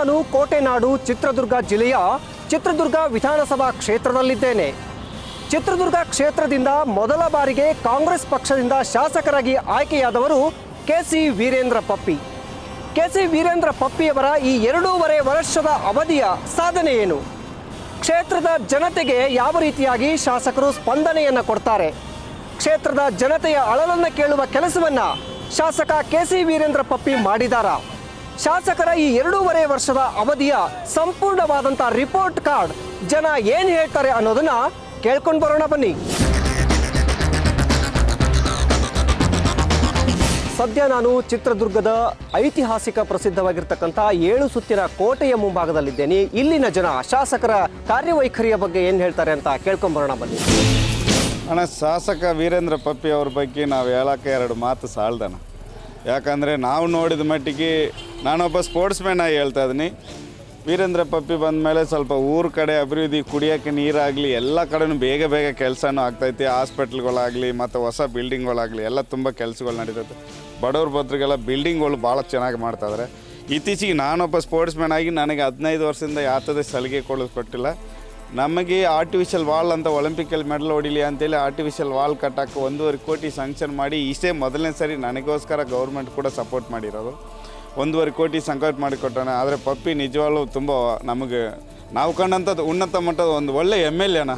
ನಾನು ಕೋಟೆನಾಡು ಚಿತ್ರದುರ್ಗ ಜಿಲ್ಲೆಯ ಚಿತ್ರದುರ್ಗ ವಿಧಾನಸಭಾ ಕ್ಷೇತ್ರದಲ್ಲಿದ್ದೇನೆ. ಚಿತ್ರದುರ್ಗ ಕ್ಷೇತ್ರದಿಂದ ಮೊದಲ ಬಾರಿಗೆ ಕಾಂಗ್ರೆಸ್ ಪಕ್ಷದಿಂದ ಶಾಸಕರಾಗಿ ಆಯ್ಕೆಯಾದವರು ಕೆ.ಸಿ. ವೀರೇಂದ್ರ ಪಪ್ಪಿ. ಕೆ.ಸಿ. ವೀರೇಂದ್ರ ಪಪ್ಪಿಯವರ ಈ 2.5 ವರ್ಷದ ಅವಧಿಯ ಸಾಧನೆ ಏನು? ಕ್ಷೇತ್ರದ ಜನತೆಗೆ ಯಾವ ರೀತಿಯಾಗಿ ಶಾಸಕರು ಸ್ಪಂದನೆಯನ್ನು ಕೊಡ್ತಾರೆ? ಕ್ಷೇತ್ರದ ಜನತೆಯ ಅಳಲನ್ನು ಕೇಳುವ ಕೆಲಸವನ್ನು ಶಾಸಕ ಕೆ.ಸಿ. ವೀರೇಂದ್ರ ಪಪ್ಪಿ ಮಾಡಿದಾರಾ? ಶಾಸಕರ ಈ 2.5 ವರ್ಷದ ಅವಧಿಯ ಸಂಪೂರ್ಣವಾದಂಥ ರಿಪೋರ್ಟ್ ಕಾರ್ಡ್ ಜನ ಏನು ಹೇಳ್ತಾರೆ ಅನ್ನೋದನ್ನ ಕೇಳ್ಕೊಂಡು ಬರೋಣ ಬನ್ನಿ. ಸದ್ಯ ನಾನು ಚಿತ್ರದುರ್ಗದ ಐತಿಹಾಸಿಕ ಪ್ರಸಿದ್ಧವಾಗಿರ್ತಕ್ಕಂಥ 7 ಸುತ್ತಿನ ಕೋಟೆಯ ಮುಂಭಾಗದಲ್ಲಿದ್ದೇನೆ. ಇಲ್ಲಿನ ಜನ ಶಾಸಕರ ಕಾರ್ಯವೈಖರಿಯ ಬಗ್ಗೆ ಏನು ಹೇಳ್ತಾರೆ ಅಂತ ಕೇಳ್ಕೊಂಡು ಬರೋಣ ಬನ್ನಿ. ಅಣ್ಣ, ಶಾಸಕ ವೀರೇಂದ್ರ ಪಪ್ಪಿ ಅವ್ರ ಬಗ್ಗೆ ನಾವು ಹೇಳೋಕ್ಕೆ 2 ಮಾತು ಸಾಲದಣ್ಣ. ಯಾಕಂದರೆ ನಾವು ನೋಡಿದ ಮಟ್ಟಿಗೆ ನಾನೊಬ್ಬ ಸ್ಪೋರ್ಟ್ಸ್ ಮ್ಯಾನ್ ಆಗಿ ಹೇಳ್ತಾ ಇದ್ದೀನಿ. ವೀರೇಂದ್ರ ಪಪ್ಪಿ ಬಂದ ಮೇಲೆ ಸ್ವಲ್ಪ ಊರ ಕಡೆ ಅಭಿವೃದ್ಧಿ, ಕುಡಿಯೋಕ್ಕೆ ನೀರಾಗಲಿ ಎಲ್ಲ ಕಡೆನೂ ಬೇಗ ಕೆಲಸನೂ ಆಗ್ತೈತಿ. ಹಾಸ್ಪಿಟ್ಲ್ಗಳಾಗಲಿ ಮತ್ತು ಹೊಸ ಬಿಲ್ಡಿಂಗ್ಗಳಾಗಲಿ ಎಲ್ಲ ತುಂಬ ಕೆಲಸಗಳು ನಡೀತೈತೆ. ಬಡವ್ರ ಬದ್ರಿಗೆಲ್ಲ ಬಿಲ್ಡಿಂಗ್ಗಳು ಭಾಳ ಚೆನ್ನಾಗಿ ಮಾಡ್ತಾಯಿದ್ದಾರೆ. ಇತ್ತೀಚೆಗೆ ನಾನೊಬ್ಬ ಸ್ಪೋರ್ಟ್ಸ್ ಮ್ಯಾನ್ ಆಗಿ ನನಗೆ 15 ವರ್ಷದಿಂದ ಯಾತದೇ ಸಲಿಗೆ ಕೊಟ್ಟಿಲ್ಲ. ನಮಗೆ ಆರ್ಟಿಫಿಷಿಯಲ್ ವಾಲ್ ಅಂತ ಒಲಿಂಪಿಕಲ್ಲಿ ಮೆಡಲ್ ಹೊಡಿಲಿ ಅಂತೇಳಿ ಆರ್ಟಿಫಿಷಿಯಲ್ ವಾಲ್ ಕಟ್ಟೋಕ್ಕೆ 1.5 ಕೋಟಿ ಸ್ಯಾಂಕ್ಷನ್ ಮಾಡಿ ಇಷ್ಟೇ ಮೊದಲನೇ ಸರಿ ನನಗೋಸ್ಕರ ಗೌರ್ಮೆಂಟ್ ಕೂಡ ಸಪೋರ್ಟ್ ಮಾಡಿರೋದು. 1.5 ಕೋಟಿ ಸಂಕಟ್ ಮಾಡಿಕೊಟ್ಟಣ. ಆದರೆ ಪಪ್ಪಿ ನಿಜವಾಗ್ಲೂ ತುಂಬ ನಮಗೆ ನಾವು ಕಂಡಂಥದ್ದು ಉನ್ನತ ಮಟ್ಟದ ಒಂದು ಒಳ್ಳೆ MLA ಅಣ್ಣ.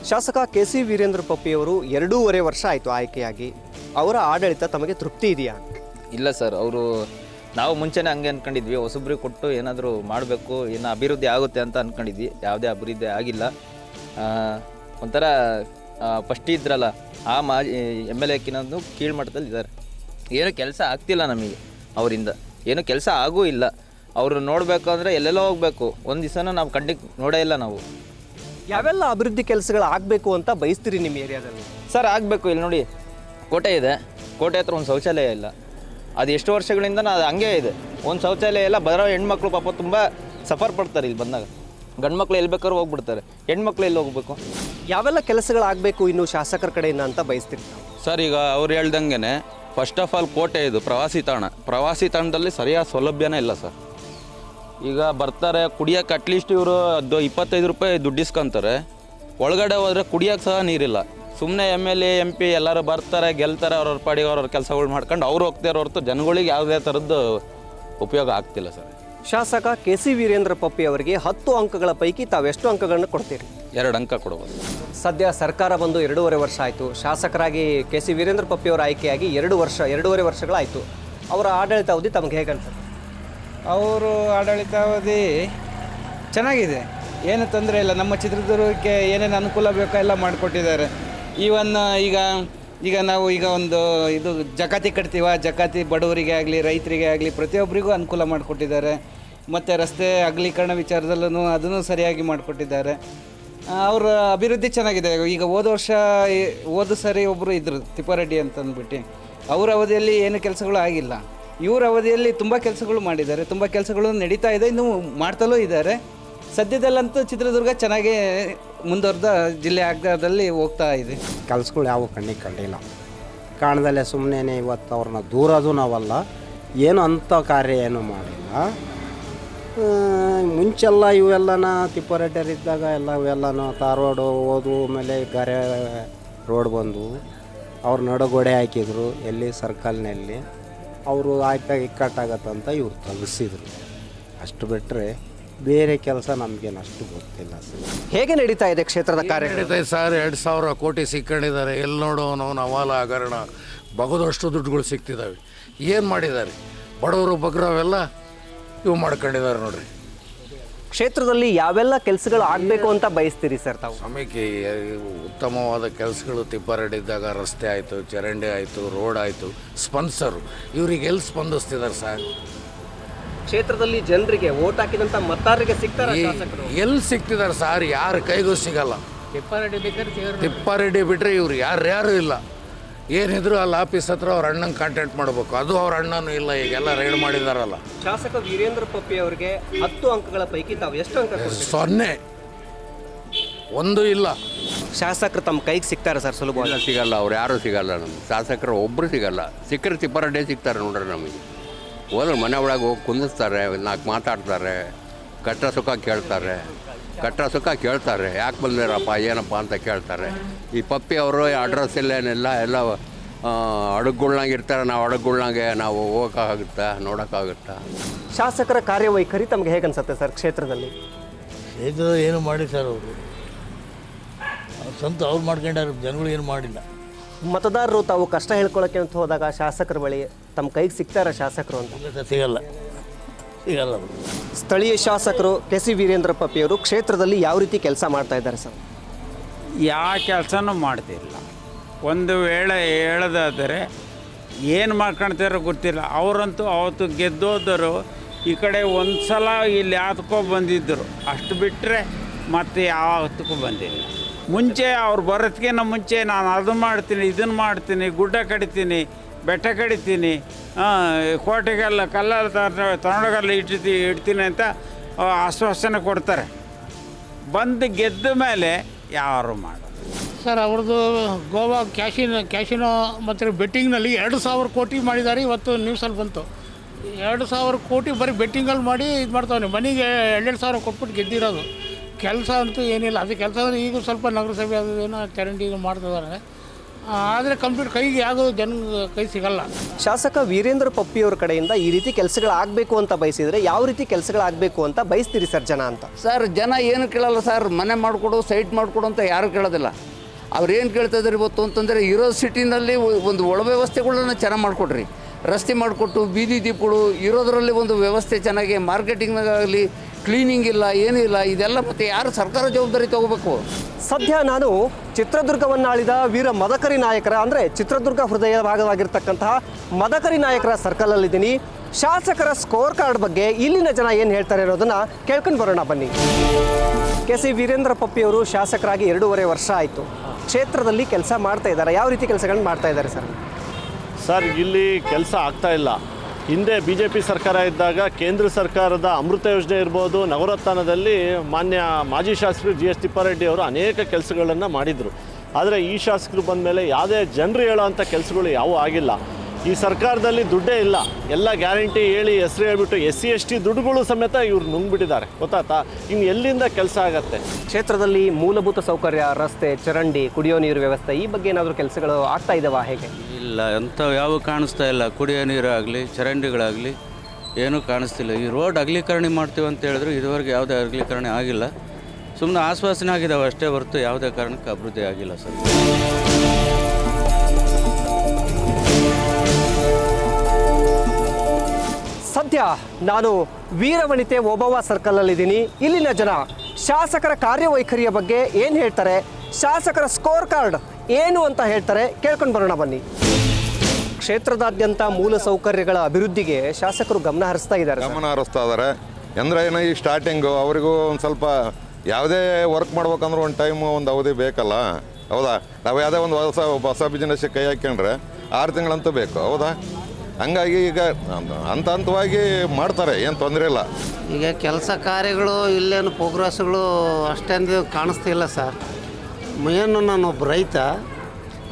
ಶಾಸಕ ಕೆ.ಸಿ. ವೀರೇಂದ್ರ ಪಪ್ಪಿಯವರು 2.5 ವರ್ಷ ಆಯಿತು ಆಯ್ಕೆಯಾಗಿ. ಅವರ ಆಡಳಿತ ತಮಗೆ ತೃಪ್ತಿ ಇದೆಯಾ? ಇಲ್ಲ ಸರ್, ಅವರು ನಾವು ಮುಂಚೆನೇ ಹಂಗೆ ಅಂದ್ಕೊಂಡಿದ್ವಿ, ಹೊಸಬ್ರಿಗೆ ಕೊಟ್ಟು ಏನಾದರೂ ಮಾಡಬೇಕು, ಏನೋ ಅಭಿವೃದ್ಧಿ ಆಗುತ್ತೆ ಅಂತ ಅಂದ್ಕೊಂಡಿದ್ವಿ. ಯಾವುದೇ ಅಭಿವೃದ್ಧಿ ಆಗಿಲ್ಲ. ಒಂಥರ ಫಸ್ಟ್ ಇದ್ರಲ್ಲ ಆ MLA ಕಿನ್ನೊಂದು ಕೀಳ್ಮಟ್ಟದಲ್ಲಿ ಇದ್ದಾರೆ. ಏನೂ ಕೆಲಸ ಆಗ್ತಿಲ್ಲ ನಮಗೆ ಅವರಿಂದ, ಏನೂ ಕೆಲಸ ಆಗೂ ಇಲ್ಲ. ಅವರು ನೋಡಬೇಕು ಅಂದರೆ ಎಲ್ಲೆಲ್ಲೋ ಹೋಗಬೇಕು. ಒಂದು ದಿವಸನೂ ನಾವು ಕಣ್ಣಿಗೆ ನೋಡೇ ಇಲ್ಲ. ನಾವು ಯಾವೆಲ್ಲ ಅಭಿವೃದ್ಧಿ ಕೆಲಸಗಳು ಆಗಬೇಕು ಅಂತ ಬಯಸ್ತೀರಿ ನಿಮ್ಮ ಏರಿಯಾದಲ್ಲಿ? ಸರ್ ಆಗಬೇಕು. ಇಲ್ಲಿ ನೋಡಿ, ಕೋಟೆ ಇದೆ, ಕೋಟೆ ಹತ್ರ ಒಂದು ಶೌಚಾಲಯ ಇಲ್ಲ. ಅದು ಎಷ್ಟು ವರ್ಷಗಳಿಂದ ಅದು ಹಂಗೆ ಇದೆ. ಒಂದು ಶೌಚಾಲಯ ಎಲ್ಲ ಬರೋ ಹೆಣ್ಮಕ್ಳು ಪಾಪ ತುಂಬ ಸಫರ್ ಪಡ್ತಾರೆ. ಇಲ್ಲಿ ಬಂದಾಗ ಗಂಡು ಮಕ್ಳು ಎಲ್ಲಿ ಬೇಕಾದ್ರೂ ಹೋಗ್ಬಿಡ್ತಾರೆ, ಹೆಣ್ಮಕ್ಳು ಎಲ್ಲಿ ಹೋಗ್ಬೇಕು? ಯಾವೆಲ್ಲ ಕೆಲಸಗಳಾಗಬೇಕು ಇನ್ನು ಶಾಸಕರ ಕಡೆಯಿಂದ ಅಂತ ಬಯಸ್ತೀರಿ? ಸರ್, ಈಗ ಅವ್ರು ಹೇಳ್ದಂಗೆ ಫಸ್ಟ್ ಆಫ್ ಆಲ್ ಕೋಟೆ ಇದು ಪ್ರವಾಸಿ ತಾಣದಲ್ಲಿ ಸರಿಯಾದ ಸೌಲಭ್ಯನೇ ಇಲ್ಲ ಸರ್. ಈಗ ಬರ್ತಾರೆ ಕುಡಿಯೋಕ್ಕೆ, ಅಟ್ಲೀಸ್ಟ್ ಇವರು 25 ರೂಪಾಯಿ ದುಡ್ಡು ಇಸ್ಕೊಂತಾರೆ. ಒಳಗಡೆ ಹೋದರೆ ಕುಡಿಯೋಕ್ಕೆ ಸಹ ನೀರಿಲ್ಲ. ಸುಮ್ಮನೆ MLA MP ಎಲ್ಲರೂ ಬರ್ತಾರೆ, ಗೆಲ್ತಾರೆ, ಅವ್ರವ್ರ ಪಾಡಿಗೆ ಅವ್ರವ್ರ ಕೆಲಸಗಳು ಮಾಡ್ಕೊಂಡು ಅವ್ರು ಹೋಗ್ತಾರೆ ಹೊರತು ಜನಗಳಿಗೆ ಯಾವುದೇ ಥರದ್ದು ಉಪಯೋಗ ಆಗ್ತಿಲ್ಲ ಸರ್. ಶಾಸಕ ಕೆ.ಸಿ. ವೀರೇಂದ್ರ ಪಪ್ಪಿ ಅವರಿಗೆ 10 ಅಂಕಗಳ ಪೈಕಿ ತಾವೆಷ್ಟು ಅಂಕಗಳನ್ನು ಕೊಡ್ತೀರಿ? 2 ಅಂಕ ಕೊಡ್ಬೋದು. ಸದ್ಯ ಸರ್ಕಾರ ಬಂದು 2.5 ವರ್ಷ ಆಯಿತು. ಶಾಸಕರಾಗಿ ಕೆ.ಸಿ. ವೀರೇಂದ್ರ ಪಪ್ಪಿ ಅವರ ಆಯ್ಕೆಯಾಗಿ 2.5 ವರ್ಷಗಳಾಯಿತು. ಅವರ ಆಡಳಿತಾವಧಿ ತಮಗೆ ಹೇಗೆ ಅನ್ಸುತ್ತೆ? ಅವರು ಆಡಳಿತಾವಧಿ ಚೆನ್ನಾಗಿದೆ, ಏನು ತೊಂದರೆ ಇಲ್ಲ. ನಮ್ಮ ಚಿತ್ರದುರ್ಗಕ್ಕೆ ಏನೇನು ಅನುಕೂಲ ಬೇಕೋ ಎಲ್ಲ ಮಾಡಿಕೊಟ್ಟಿದ್ದಾರೆ. ಈವನ್ ಈಗ ನಾವು ಒಂದು ಇದು ಜಕಾತಿ ಕಟ್ತೀವ, ಜಕಾತಿ ಬಡವರಿಗೆ ಆಗಲಿ ರೈತರಿಗೆ ಆಗಲಿ ಪ್ರತಿಯೊಬ್ಬರಿಗೂ ಅನುಕೂಲ ಮಾಡಿಕೊಟ್ಟಿದ್ದಾರೆ. ಮತ್ತು ರಸ್ತೆ ಅಗಲೀಕರಣ ವಿಚಾರದಲ್ಲೂ ಅದನ್ನು ಸರಿಯಾಗಿ ಮಾಡಿಕೊಟ್ಟಿದ್ದಾರೆ. ಅವರ ಅಭಿವೃದ್ಧಿ ಚೆನ್ನಾಗಿದೆ. ಈಗ ಹೋದ ಸರಿ ಒಬ್ಬರು ಇದ್ದರು ತಿಪ್ಪಾರೆಡ್ಡಿ ಅಂತಂದ್ಬಿಟ್ಟು, ಅವ್ರ ಅವಧಿಯಲ್ಲಿ ಏನು ಕೆಲಸಗಳು ಆಗಿಲ್ಲ. ಇವ್ರ ಅವಧಿಯಲ್ಲಿ ತುಂಬ ಕೆಲಸಗಳು ಮಾಡಿದ್ದಾರೆ, ತುಂಬ ಕೆಲಸಗಳು ನಡೀತಾ ಇದೆ, ಇನ್ನೂ ಮಾಡ್ತಲೂ ಇದ್ದಾರೆ. ಸದ್ಯದಲ್ಲಂತೂ ಚಿತ್ರದುರ್ಗ ಚೆನ್ನಾಗಿ ಮುಂದುವರೆದ ಜಿಲ್ಲೆ ಆಗದಲ್ಲಿ ಹೋಗ್ತಾ ಇದೆ. ಕೆಲಸಗಳು ಯಾವ ಕಣ್ಣಿಗೆ ಕಂಡಿಲ್ಲ. ಕಾಣದಲ್ಲೇ ಸುಮ್ಮನೆ ಇವತ್ತು ಅವ್ರನ್ನ ದೂರೋದು ನಾವಲ್ಲ, ಏನು ಅಂಥ ಕಾರ್ಯ ಏನು ಮಾಡಿಲ್ಲ. ಮುಂಚೆಲ್ಲ ಇವೆಲ್ಲನ ತಿಪ್ಪಾರೆಡ್ಡಿಯರಿದ್ದಾಗ ಇವೆಲ್ಲನೂ ತಾರ್ ರೋಡು ಹೋದು, ಆಮೇಲೆ ಗಾರೆ ರೋಡ್ ಬಂದು ಅವ್ರು ನಡುಗೋಡೆ ಹಾಕಿದ್ರು ಎಲ್ಲಿ ಸರ್ಕಲ್ನಲ್ಲಿ. ಅವರು ಆಯ್ತಾಗ ಇಕ್ಕಟ್ಟಾಗತ್ತಂತ ಇವ್ರು ತಲುಪಿಸಿದ್ರು. ಅಷ್ಟು ಬಿಟ್ಟರೆ ಬೇರೆ ಕೆಲಸ ನಮಗೇನು ಅಷ್ಟು ಗೊತ್ತಿಲ್ಲ ಸರ್. ಹೇಗೆ ನಡೀತಾ ಇದೆ ಕ್ಷೇತ್ರದ ಕಾರ್ಯ? ನಡೀತಾ ಇದೆ ಸರ್. 2,000 ಕೋಟಿ ಸಿಕ್ಕೊಂಡಿದ್ದಾರೆ. ಎಲ್ಲಿ ನೋಡೋ ನಾವು ಅವಾಲ ಹಗರಣ ಬಗದಷ್ಟು ದುಡ್ಡುಗಳು ಸಿಗ್ತಿದ್ದಾವೆ. ಏನು ಮಾಡಿದ್ದಾರೆ ಬಡವರು ಬಗ್ರವೆಲ್ಲ ಇವು ಮಾಡ್ಕೊಂಡಿದ್ದಾರೆ ನೋಡ್ರಿ. ಕ್ಷೇತ್ರದಲ್ಲಿ ಯಾವೆಲ್ಲ ಕೆಲಸಗಳು ಆಗಬೇಕು ಅಂತ ಬಯಸ್ತೀರಿ ಸರ್ ತಾವು? ಸಮಯಕ್ಕೆ ಉತ್ತಮವಾದ ಕೆಲಸಗಳು ತಿಪ್ಪಾರೆಡ್ಡಿದ್ದಾಗ ರಸ್ತೆ ಆಯಿತು, ಚರಂಡಿ ಆಯಿತು, ರೋಡ್ ಆಯಿತು, ಸ್ಪಂದಿಸರು ಇವರಿಗೆ ಎಲ್ಲಿ ಸ್ಪಂದಿಸ್ತಿದ್ದಾರೆ ಸರ್? ಕ್ಷೇತ್ರದಲ್ಲಿ ಜನರಿಗೆ ಓಟ್ ಹಾಕಿದಂಥ ಮತದಾರರಿಗೆ ಸಿಗ್ತಾರೆ ಎಲ್ಲಿ ಸಿಗ್ತಿದ್ದಾರೆ ಸರ್? ಯಾರ ಕೈಗೂ ಸಿಗಲ್ಲ. ತಿಪ್ಪಾರೆಡ್ಡಿ ಬಿಟ್ಟರೆ ಇವ್ರು ಯಾರ್ಯಾರು ಇಲ್ಲ. ಏನಿದ್ರು ಅಲ್ಲಿ ಆಫೀಸ್ ಹತ್ರ ಅವ್ರ ಅಣ್ಣಂಗೆ ಕಾಂಟ್ಯಾಕ್ಟ್ ಮಾಡಬೇಕು. ಅದು ಅವ್ರ ಅಣ್ಣನೂ ಇಲ್ಲ, ಈಗೆಲ್ಲ ರೈಡ್ ಮಾಡಿದಾರಲ್ಲ. ಶಾಸಕ ವೀರೇಂದ್ರ ಪಪ್ಪಿ ಅವರಿಗೆ 10 ಅಂಕಗಳ ಪೈಕಿ ತಾವು ಎಷ್ಟು ಅಂಕ ಕೊಡ್ತೀರಿ? 0, 1 ಇಲ್ಲ. ಶಾಸಕರು ತಮ್ಮ ಕೈಗೆ ಸಿಗ್ತಾರೆ ಸರ್? ಸುಲಭವಾಗಿ ಸಿಗಲ್ಲ. ಅವ್ರು ಯಾರೂ ಸಿಗಲ್ಲ. ನಮ್ಮ ಶಾಸಕರು ಒಬ್ಬರು ಸಿಗಲ್ಲ. ಸಿಕ್ಕರೆ ತಿಪ್ಪಾರೆಡ್ಡಿ ಸಿಗ್ತಾರೆ ನೋಡ್ರಿ. ನಮಗೆ ಹೋದ್ರೆ ಮನೆ ಒಳಗೆ ಹೋಗಿ ಕುಂದಿಸ್ತಾರೆ, 4 ಮಾತಾಡ್ತಾರೆ. ಕಷ್ಟ ಸುಖ ಕೇಳ್ತಾರೆ, ಕಷ್ಟ ಸುಖ ಕೇಳ್ತಾರೆ. ಯಾಕೆ ಬಂದಿರಪ್ಪ ಏನಪ್ಪ ಅಂತ ಕೇಳ್ತಾರೆ. ಈ ಪಪ್ಪಿ ಅವರು ಅಡ್ರೆಸ್ ಇಲ್ಲೇನಿಲ್ಲ, ಎಲ್ಲ ಅಡುಗುಳ್ನಾಗ ಇರ್ತಾರೆ. ನಾವು ಅಡುಗುಳ್ನಾಗೆ ನಾವು ಹೋಗೋಕ್ಕಾಗುತ್ತಾ, ನೋಡೋಕ್ಕಾಗುತ್ತಾ? ಶಾಸಕರ ಕಾರ್ಯವೈಖರಿ ತಮಗೆ ಹೇಗೆ ಅನ್ಸುತ್ತೆ ಸರ್ ಕ್ಷೇತ್ರದಲ್ಲಿ? ಏನು ಮಾಡಿ ಸರ್ ಅವರು ಸ್ವಂತ ಅವ್ರು ಮಾಡ್ಕೊಂಡಾರ, ಜನಗಳು ಏನು ಮಾಡಿಲ್ಲ. ಮತದಾರರು ತಾವು ಕಷ್ಟ ಹೇಳ್ಕೊಳ್ಳೋಕೆ ಅಂತ ಹೋದಾಗ ಶಾಸಕರ ಬಳಿ ತಮ್ಮ ಕೈಗೆ ಸಿಗ್ತಾರ ಶಾಸಕರು ಅಂತ? ಇಲ್ಲ ಸರ್, ಸಿಗಲ್ಲ ಅವರು. ಸ್ಥಳೀಯ ಶಾಸಕರು ಕೆ ಸಿ ವೀರೇಂದ್ರ ಪಪ್ಪಿಯವರು ಕ್ಷೇತ್ರದಲ್ಲಿ ಯಾವ ರೀತಿ ಕೆಲಸ ಮಾಡ್ತಾ ಇದ್ದಾರೆ ಸರ್? ಯಾವ ಕೆಲಸನೂ ಮಾಡ್ತಿಲ್ಲ. ಒಂದು ವೇಳೆ ಹೇಳೋದಾದರೆ ಏನು ಮಾಡ್ಕೊಳ್ತಾರೋ ಗೊತ್ತಿಲ್ಲ. ಅವರಂತೂ ಅವತ್ತು ಗೆದ್ದೋದರು ಈ ಕಡೆ ಒಂದು ಸಲ ಇಲ್ಲಿ ಯಾತಕ್ಕೋ ಬಂದಿದ್ದರು, ಅಷ್ಟು ಬಿಟ್ಟರೆ ಮತ್ತೆ ಯಾವತ್ತಕ್ಕೂ ಬಂದಿಲ್ಲ. ಮುಂಚೆ ಅವ್ರು ಬರೋದಕ್ಕಿಂತ ಮುಂಚೆ ನಾನು ಅದು ಮಾಡ್ತೀನಿ, ಇದನ್ನು ಮಾಡ್ತೀನಿ, ಗುಡ್ಡ ಕಡಿತೀನಿ, ಬೆಟ್ಟ ಕಡಿತೀನಿ, ಕೋಟೆಗೆಲ್ಲ ಕಲ್ಲಲ್ಲಿ ತಗೊಂಡೋಗಲ್ಲ ಇಡ್ತೀನಿ ಅಂತ ಆಶ್ವಾಸನೆ ಕೊಡ್ತಾರೆ. ಬಂದು ಗೆದ್ದ ಮೇಲೆ ಯಾರು ಮಾಡೋದು ಸರ್ ಅವ್ರದ್ದು ಗೋವಾ ಕ್ಯಾಶಿನೋ ಮತ್ತು ಬೆಟ್ಟಿಂಗ್ನಲ್ಲಿ 2,000 ಕೋಟಿ ಮಾಡಿದ್ದಾರೆ. ಇವತ್ತು ನ್ಯೂಸಲ್ಲಿ ಬಂತು 2,000 ಕೋಟಿ ಬರೀ ಬೆಟ್ಟಿಂಗಲ್ಲಿ ಮಾಡಿ ಇದು ಮಾಡ್ತಾವೆ. ಮನೆಗೆ 2,000 ಕೊಟ್ಬಿಟ್ಟು ಗೆದ್ದಿರೋದು. ಕೆಲಸ ಅಂತೂ ಏನಿಲ್ಲ. ಅದು ಕೆಲಸ ಅಂದರೆ ಈಗ ಸ್ವಲ್ಪ ನಗರಸಭೆ ಅದು ಏನೋ ಚರಂಡಿ ಮಾಡ್ತಿದ್ದಾರೆ, ಆದರೆ ಕಂಪ್ಲೀಟ್ ಕೈಗೆ ಯಾವುದೋ ಜನ ಕೈ ಸಿಗಲ್ಲ. ಶಾಸಕ ವೀರೇಂದ್ರ ಪಪ್ಪಿಯವ್ರ ಕಡೆಯಿಂದ ಈ ರೀತಿ ಕೆಲಸಗಳಾಗಬೇಕು ಅಂತ ಬಯಸಿದರೆ ಯಾವ ರೀತಿ ಕೆಲಸಗಳಾಗಬೇಕು ಅಂತ ಬಯಸ್ತೀರಿ ಸರ್ ಜನ ಅಂತ? ಸರ್ ಜನ ಏನು ಕೇಳಲ್ಲ ಸರ್. ಮನೆ ಮಾಡಿಕೊಡು, ಸೈಟ್ ಮಾಡಿಕೊಡು ಅಂತ ಯಾರು ಕೇಳೋದಿಲ್ಲ. ಅವ್ರು ಏನು ಕೇಳ್ತಾ ಇದ್ದಾರೆ ಇವತ್ತು ಅಂತಂದರೆ ಇರೋ ಸಿಟಿನಲ್ಲಿ ಒಂದು ಒಳ ವ್ಯವಸ್ಥೆಗಳನ್ನ ಚೆನ್ನಾಗಿ ಮಾಡಿಕೊಡ್ರಿ. ರಸ್ತೆ ಮಾಡಿಕೊಟ್ಟು, ಬೀದಿ ದೀಪಗಳು ಇರೋದರಲ್ಲಿ ಒಂದು ವ್ಯವಸ್ಥೆ ಚೆನ್ನಾಗಿ, ಮಾರ್ಕೆಟಿಂಗ್ನಾಗಲಿ ಕ್ಲೀನಿಂಗ್ ಇಲ್ಲ, ಏನೂ ಇಲ್ಲ. ಇದೆಲ್ಲ ಮತ್ತು ಯಾರು ಸರ್ಕಾರ ಜವಾಬ್ದಾರಿ ತಗೋಬೇಕು. ಸದ್ಯ ನಾನು ಚಿತ್ರದುರ್ಗವನ್ನಾಳಿದ ವೀರ ಮದಕರಿ ನಾಯಕರ ಅಂದರೆ ಚಿತ್ರದುರ್ಗ ಹೃದಯ ಭಾಗವಾಗಿರ್ತಕ್ಕಂತಹ ಮದಕರಿ ನಾಯಕರ ಸರ್ಕಲಲ್ಲಿದ್ದೀನಿ. ಶಾಸಕರ ಸ್ಕೋರ್ ಕಾರ್ಡ್ ಬಗ್ಗೆ ಇಲ್ಲಿನ ಜನ ಏನು ಹೇಳ್ತಾರೆ ಅನ್ನೋದನ್ನು ಕೇಳ್ಕೊಂಡು ಬರೋಣ ಬನ್ನಿ. ಕೆ ಸಿ ವೀರೇಂದ್ರ ಪಪ್ಪಿಯವರು ಶಾಸಕರಾಗಿ 2.5 ವರ್ಷ ಆಯಿತು. ಕ್ಷೇತ್ರದಲ್ಲಿ ಕೆಲಸ ಮಾಡ್ತಾ ಇದ್ದಾರೆ. ಯಾವ ರೀತಿ ಕೆಲಸಗಳನ್ನ ಮಾಡ್ತಾ ಇದ್ದಾರೆ ಸರ್? ಸರ್ ಇಲ್ಲಿ ಕೆಲಸ ಆಗ್ತಾ ಇಲ್ಲ. ಹಿಂದೆ BJP ಸರ್ಕಾರ ಇದ್ದಾಗ ಕೇಂದ್ರ ಸರ್ಕಾರದ ಅಮೃತ ಯೋಜನೆ ಇರ್ಬೋದು, ನವರತ್ನದಲ್ಲಿ ಮಾನ್ಯ ಮಾಜಿ ಶಾಸಕರು GS ತಿಪ್ಪಾರೆಡ್ಡಿ ಅವರು ಅನೇಕ ಕೆಲಸಗಳನ್ನು ಮಾಡಿದರು. ಆದರೆ ಈ ಶಾಸಕರು ಬಂದ ಮೇಲೆ ಯಾವುದೇ ಜನರು ಹೇಳೋ ಅಂಥ ಕೆಲಸಗಳು ಯಾವುವೂ ಆಗಿಲ್ಲ. ಈ ಸರ್ಕಾರದಲ್ಲಿ ದುಡ್ಡೇ ಇಲ್ಲ. ಎಲ್ಲ ಗ್ಯಾರಂಟಿ ಹೇಳಿ ಹೆಸರು ಹೇಳ್ಬಿಟ್ಟು SC/ST ದುಡ್ಡುಗಳು ಸಮೇತ ಇವ್ರು ನುಂಗ್ಬಿಟ್ಟಿದ್ದಾರೆ, ಗೊತ್ತಾತಾ? ಇನ್ನು ಎಲ್ಲಿಂದ ಕೆಲಸ ಆಗತ್ತೆ? ಕ್ಷೇತ್ರದಲ್ಲಿ ಮೂಲಭೂತ ಸೌಕರ್ಯ, ರಸ್ತೆ, ಚರಂಡಿ, ಕುಡಿಯೋ ನೀರು ವ್ಯವಸ್ಥೆ ಈ ಬಗ್ಗೆ ಏನಾದರೂ ಕೆಲಸಗಳು ಆಗ್ತಾ ಇದ್ದಾವಾ ಹೇಗೆ? ಇಲ್ಲ, ಅಂಥವು ಯಾವ ಕಾಣಿಸ್ತಾ ಇಲ್ಲ. ಕುಡಿಯೋ ನೀರಾಗಲಿ, ಚರಂಡಿಗಳಾಗಲಿ ಏನೂ ಕಾಣಿಸ್ತಿಲ್ಲ. ಈ ರೋಡ್ ಅಗಲೀಕರಣ ಮಾಡ್ತೀವಿ ಅಂತ ಹೇಳಿದ್ರು ಇದುವರೆಗೆ ಯಾವುದೇ ಅಗಲೀಕರಣ ಆಗಿಲ್ಲ. ಸುಮ್ಮನೆ ಆಶ್ವಾಸನೆ ಆಗಿದ್ದಾವೆ ಅಷ್ಟೇ ಹೊರತು ಯಾವುದೇ ಕಾರಣಕ್ಕೆ ಅಭಿವೃದ್ಧಿ ಆಗಿಲ್ಲ ಸರ್. ಸದ್ಯ ನಾನು ವೀರವನಿತೆ ಓಬವ್ವ ಸರ್ಕಲಲ್ಲಿದ್ದೀನಿ. ಇಲ್ಲಿನ ಜನ ಶಾಸಕರ ಕಾರ್ಯವೈಖರಿಯ ಬಗ್ಗೆ ಏನು ಹೇಳ್ತಾರೆ, ಶಾಸಕರ ಸ್ಕೋರ್ ಕಾರ್ಡ್ ಏನು ಅಂತ ಹೇಳ್ತಾರೆ, ಕೇಳ್ಕೊಂಡು ಬರೋಣ ಬನ್ನಿ. ಕ್ಷೇತ್ರದಾದ್ಯಂತ ಮೂಲ ಸೌಕರ್ಯಗಳ ಅಭಿವೃದ್ಧಿಗೆ ಶಾಸಕರು ಗಮನ ಹರಿಸ್ತಾ ಇದ್ದಾರೆ. ಅಂದರೆ ಏನೋ ಈ ಸ್ಟಾರ್ಟಿಂಗು ಅವರಿಗೂ ಒಂದು ಸ್ವಲ್ಪ ಯಾವುದೇ ವರ್ಕ್ ಮಾಡ್ಬೇಕಂದ್ರೆ ಒಂದು ಟೈಮು, ಒಂದು ಅವಧಿ ಬೇಕಲ್ಲ, ಹೌದಾ? ನಾವು ಯಾವುದೇ ಒಂದು ಹೊಸ ಬಿಸ್ನೆಸ್ಸಿಗೆ ಕೈ ಹಾಕ್ಕೊಂಡ್ರೆ 6 ತಿಂಗಳಂತೂ ಬೇಕು, ಹೌದಾ? ಹಂಗಾಗಿ ಈಗ ಹಂತವಾಗಿ ಮಾಡ್ತಾರೆ, ಏನು ತೊಂದರೆ ಇಲ್ಲ. ಈಗ ಕೆಲಸ ಕಾರ್ಯಗಳು ಇಲ್ಲೇನು ಪ್ರೋಗ್ರೆಸ್ಗಳು ಅಷ್ಟೊಂದು ಕಾಣಿಸ್ತಾ ಇಲ್ಲ ಸರ್. ಏನು ನಾನೊಬ್ಬ ರೈತ,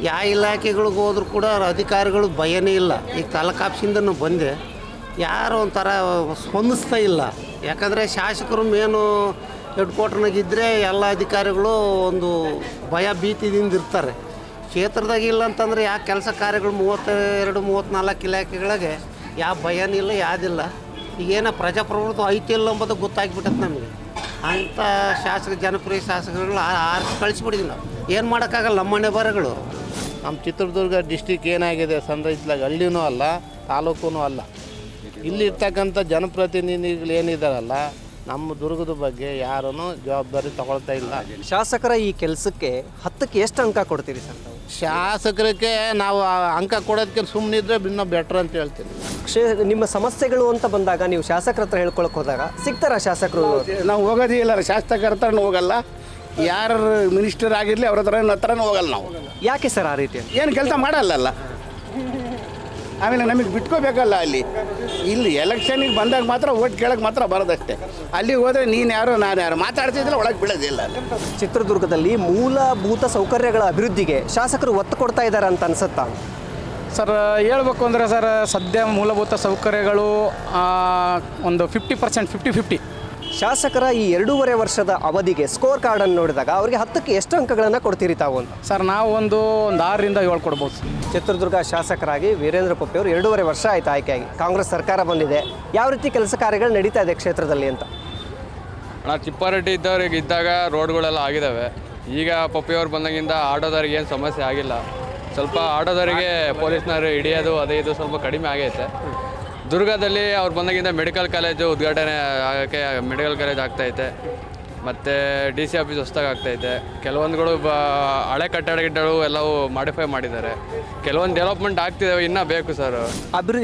ಯಾವ ಇಲಾಖೆಗಳಿಗೆ ಹೋದ್ರೂ ಕೂಡ ಅಧಿಕಾರಿಗಳು ಭಯನೇ ಇಲ್ಲ. ಈಗ ತಾಲೂಕು ಆಫೀಸಿಂದನೂ ಬಂದೆ, ಯಾರು ಒಂಥರ ಸ್ಪಂದಿಸ್ತಾ ಇಲ್ಲ. ಯಾಕಂದರೆ ಶಾಸಕರು ಮೇನು ಹೆಡ್ ಕ್ವಾರ್ಟರ್ನಾಗಿದ್ದರೆ ಎಲ್ಲ ಅಧಿಕಾರಿಗಳು ಒಂದು ಭಯ ಭೀತಿದಿಂದ ಇರ್ತಾರೆ. ಕ್ಷೇತ್ರದಾಗ ಇಲ್ಲ ಅಂತಂದರೆ ಯಾವ ಕೆಲಸ ಕಾರ್ಯಗಳು 32-34 ಇಲಾಖೆಗಳಿಗೆ ಯಾವ ಭಯನೂ ಇಲ್ಲ, ಯಾವುದಿಲ್ಲ. ಈಗೇನೋ ಪ್ರಜಾಪ್ರಭುತ್ವ ಐತಿ ಇಲ್ಲ ಅಂಬೋದು ಗೊತ್ತಾಗ್ಬಿಟ್ಟತ್ತೆ ನಮಗೆ. ಅಂಥ ಜನಪ್ರಿಯ ಶಾಸಕರುಗಳು ಆರಿಸಿ ಕಳಿಸ್ಬಿಟ್ಟಿದ್ವಿ ನಾವು. ಏನು ಮಾಡೋಕ್ಕಾಗಲ್ಲ, ನಮ್ಮ ಮನೆ ಬರಗಳು. ನಮ್ಮ ಚಿತ್ರದುರ್ಗ ಡಿಸ್ಟಿಕ್ ಏನಾಗಿದೆ ಸಣ್ಣ ಇತ್ಲಾಗ ಹಳ್ಳಿನೂ ಅಲ್ಲ, ತಾಲೂಕು ಅಲ್ಲ. ಇಲ್ಲಿರ್ತಕ್ಕಂಥ ಜನಪ್ರತಿನಿಧಿಗಳು ಏನಿದ್ದಾರಲ್ಲ, ನಮ್ಮ ದುರ್ಗದ ಬಗ್ಗೆ ಯಾರೂ ಜವಾಬ್ದಾರಿ ತಗೊಳ್ತಾ ಇಲ್ಲ. ಶಾಸಕರ ಈ ಕೆಲಸಕ್ಕೆ 10ಕ್ಕೆ ಎಷ್ಟು ಅಂಕ ಕೊಡ್ತೀರಿ ಸರ್? ಶಾಸಕರಿಗೆ ನಾವು ಅಂಕ ಕೊಡೋದಕ್ಕೆ ಸುಮ್ಮನಿದ್ರೆ ಇನ್ನೂ ಬೆಟ್ರ್ ಅಂತ ಹೇಳ್ತೀನಿ. ನಿಮ್ಮ ಸಮಸ್ಯೆಗಳು ಅಂತ ಬಂದಾಗ ನೀವು ಶಾಸಕರ ಹತ್ರ ಹೇಳ್ಕೊಳಕ್ಕೆ ಹೋದಾಗ ಸಿಗ್ತಾರ ಶಾಸಕರು? ನಾವು ಹೋಗೋದೇ ಇಲ್ಲ, ಶಾಸಕರ ಹತ್ರನೂ ಹೋಗಲ್ಲ. ಯಾರು ಮಿನಿಸ್ಟರ್ ಆಗಿರಲಿ ಅವ್ರ ಹತ್ರನೂ ಹೋಗಲ್ಲ ನಾವು. ಯಾಕೆ ಸರ್ ಆ ರೀತಿ? ಏನು ಕೆಲಸ ಮಾಡಲ್ಲ. ಆಮೇಲೆ ನಮಗೆ ಬಿಟ್ಕೋಬೇಕಲ್ಲ. ಇಲ್ಲಿ ಎಲೆಕ್ಷನಿಗೆ ಬಂದಾಗ ಮಾತ್ರ ಓಟ್ ಕೇಳಕ್ಕೆ ಮಾತ್ರ ಬರೋದಷ್ಟೇ. ಅಲ್ಲಿಗೆ ಹೋದರೆ ನೀನು ಯಾರು ನಾನು ಯಾರು ಮಾತಾಡ್ತಿದ್ರೆ ಒಳಗೆ ಬೀಳೋದಿಲ್ಲ. ಚಿತ್ರದುರ್ಗದಲ್ಲಿ ಮೂಲಭೂತ ಸೌಕರ್ಯಗಳ ಅಭಿವೃದ್ಧಿಗೆ ಶಾಸಕರು ಒತ್ತು ಕೊಡ್ತಾ ಇದ್ದಾರೆ ಅಂತ ಅನ್ಸುತ್ತಾ ಸರ್? ಹೇಳ್ಬೇಕು ಅಂದರೆ ಸರ್, ಸದ್ಯ ಮೂಲಭೂತ ಸೌಕರ್ಯಗಳು ಒಂದು 50%, 50-50. ಶಾಸಕರ ಈ 2.5 ವರ್ಷದ ಅವಧಿಗೆ ಸ್ಕೋರ್ ಕಾರ್ಡನ್ನು ನೋಡಿದಾಗ ಅವರಿಗೆ 10ಕ್ಕೆ ಎಷ್ಟು ಅಂಕಗಳನ್ನು ಕೊಡ್ತೀರಿ ತಾವು ಅಂತ? ಸರ್ ನಾವು ಒಂದು 6ರಿಂದ 7 ಕೊಡ್ಬೋದು. ಚಿತ್ರದುರ್ಗ ಶಾಸಕರಾಗಿ ವೀರೇಂದ್ರ ಪಪ್ಪಿ ಅವರು 2.5 ವರ್ಷ ಆಯಿತು ಆಯ್ಕೆಯಾಗಿ. ಕಾಂಗ್ರೆಸ್ ಸರ್ಕಾರ ಬಂದಿದೆ, ಯಾವ ರೀತಿ ಕೆಲಸ ಕಾರ್ಯಗಳು ನಡೀತಾ ಇದೆ ಕ್ಷೇತ್ರದಲ್ಲಿ ಅಂತ? ತಿಪ್ಪಾರೆಡ್ಡಿ ಇದ್ದಾಗ ರೋಡ್ಗಳೆಲ್ಲ ಆಗಿದ್ದಾವೆ. ಈಗ ಪಪ್ಪಿಯವ್ರು ಬಂದಾಗಿಂದ ಆಟೋದವ್ರಿಗೆ ಏನು ಸಮಸ್ಯೆ ಆಗಿಲ್ಲ. ಸ್ವಲ್ಪ ಆಟೋದವರಿಗೆ ಪೊಲೀಸ್ನವರು ಹಿಡಿಯೋದು ಅದೇ ಇದು ಸ್ವಲ್ಪ ಕಡಿಮೆ ಆಗೈತೆ. ದುರ್ಗದಲ್ಲಿ ಅವ್ರು ಬಂದಾಗಿಂದ ಮೆಡಿಕಲ್ ಕಾಲೇಜು ಉದ್ಘಾಟನೆ ಆಗೋಕ್ಕೆ ಮೆಡಿಕಲ್ ಕಾಲೇಜ್ ಆಗ್ತೈತೆ. ಮತ್ತು DC ಆಫೀಸ್ ಹೊಸ್ದಾಗಿ ಆಗ್ತೈತೆ. ಕೆಲವೊಂದುಗಳು ಹಳೆ ಕಟ್ಟಡಗಳು ಎಲ್ಲವೂ ಮಾಡಿಫೈ ಮಾಡಿದ್ದಾರೆ. ಕೆಲವೊಂದು ಡೆವಲಪ್ಮೆಂಟ್ ಆಗ್ತಿದ್ದಾವೆ, ಇನ್ನೂ ಬೇಕು ಸರ್.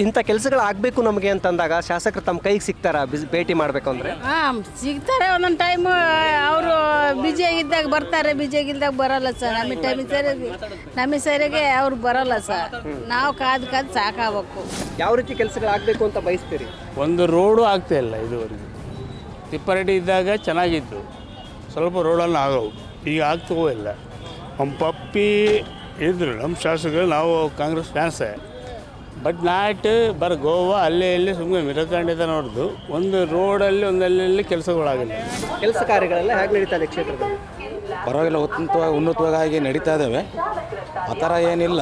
ಇಂಥ ಕೆಲಸಗಳು ಆಗಬೇಕು ನಮಗೆ ಅಂತಂದಾಗ ಶಾಸಕರು ತಮ್ಮ ಕೈಗೆ ಸಿಗ್ತಾರಾ ಭೇಟಿ ಮಾಡಬೇಕು ಅಂದರೆ? ಹಾಂ ಸಿಗ್ತಾರೆ. ಒಂದೊಂದು ಟೈಮು ಅವರು ಬಿಜಿಯಾಗಿದ್ದಾಗ ಬರ್ತಾರೆ, ಬಿಜಿಯಾಗಿದ್ದಾಗ ಬರೋಲ್ಲ ಸರ್. ನಮಗೆ ಸರಿಗೆ ಅವ್ರು ಬರೋಲ್ಲ ಸರ್. ನಾವು ಕಾದು ಸಾಕಾಗಬೇಕು. ಯಾವ ರೀತಿ ಕೆಲಸಗಳಾಗಬೇಕು ಅಂತ ಬಯಸ್ತೀರಿ? ಒಂದು ರೋಡು ಆಗ್ತಾ ಇಲ್ಲ ಇದುವರೆಗೂ. ತಿಪ್ಪಾರೆಡ್ಡಿ ಇದ್ದಾಗ ಚೆನ್ನಾಗಿತ್ತು, ಸ್ವಲ್ಪ ರೋಡನ್ನು ಆಗವು, ಈಗ ಆಗ್ತವೋ ಇಲ್ಲ. ನಮ್ಮ ಪಪ್ಪಿ ಇದ್ರು ನಮ್ಮ ಶಾಸಕರು, ನಾವು ಕಾಂಗ್ರೆಸ್ ಫ್ಯಾನ್ಸೇ. ಬಟ್ ನಾಟ್ ಗೋವಾ ಅಲ್ಲೇ ಇಲ್ಲಿ ಸುಮ್ಮನೆ ಮಿರಕೊಂಡಿದ್ದ ನೋಡ್ದು ಒಂದು ರೋಡಲ್ಲಿ ಒಂದಲ್ಲಿ ಕೆಲಸಗಳಾಗಿಲ್ಲ. ಕೆಲಸ ಕಾರ್ಯಗಳೆಲ್ಲ ಹೇಗೆ ನಡೀತಾ ಇದೆ ಕ್ಷೇತ್ರದಲ್ಲಿ? ಪರವಾಗಿಲ್ಲ, ಉನ್ನತವಾಗಿ ನಡೀತಾ ಇದ್ದಾವೆ. ಆ ಥರ ಏನಿಲ್ಲ,